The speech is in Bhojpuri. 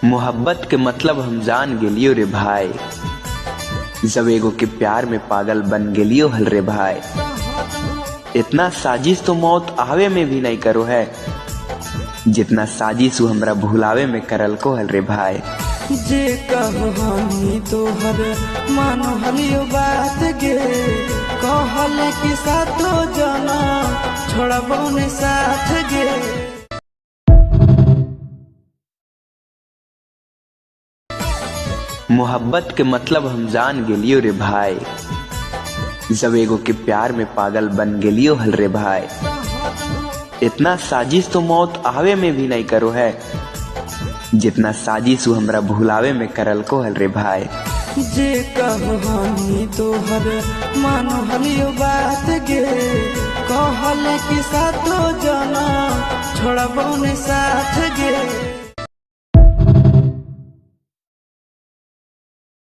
मोहब्बत के मतलब हम जान गेलियो रे भाई, जब एगो के प्यार में पागल बन गेलियो हल रे भाई। इतना साजिश तो मौत आवे में भी नहीं करो है, जितना साजिश हमरा भुलावे में करल को हल रे भाई। जे कहनी तोहर मानो हलियो बात गे, कहल कि सातो जना छोड़बो ने साथ गे। मोहब्बत के मतलब हम जान गेलियो रे भाई, जब एगो के प्यार में पागल बन गेलियो हल रे भाई। इतना साजिश तो मौत आवे में भी नहीं करो है, जितना साजिश हमरा भुलावे में करल को हल रे भाई। जे कहनी तोहर मानो हलियो बात गे, कहल कि सातो जना छोड़बो ने साथ गे।